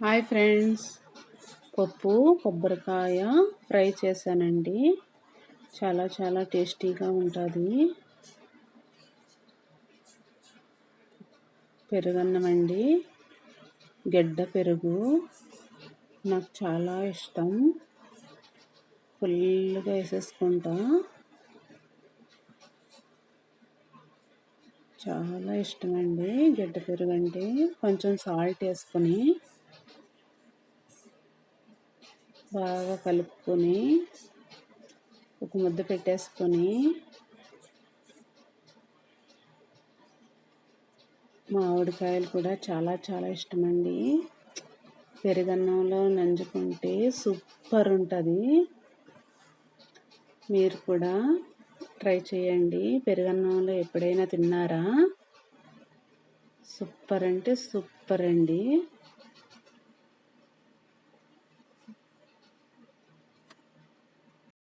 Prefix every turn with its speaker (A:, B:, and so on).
A: Hi friends, పప్పు కొబ్బరికాయ fry చేశానండి. చాలా టేస్టీగా ఉంటుంది. పెరుగన్నం అండి, గడ్డ పెరుగు నాకు చాలా ఇష్టం. ఫుల్గా వేసేసుకుంటా. చాలా ఇష్టం అండి గడ్డ పెరుగు అంటే. కొంచెం సాల్ట్ వేసుకొని బాగా కలుపుకొని ఒక ముద్ద పెట్టేసుకొని మామిడికాయలు కూడా చాలా ఇష్టమండి. పెరుగన్నంలో నంజుకుంటే సూపర్ ఉంటుంది. మీరు కూడా ట్రై చేయండి. పెరుగన్నంలో ఎప్పుడైనా తిన్నారా? సూపర్ అంటే సూపర్ అండి.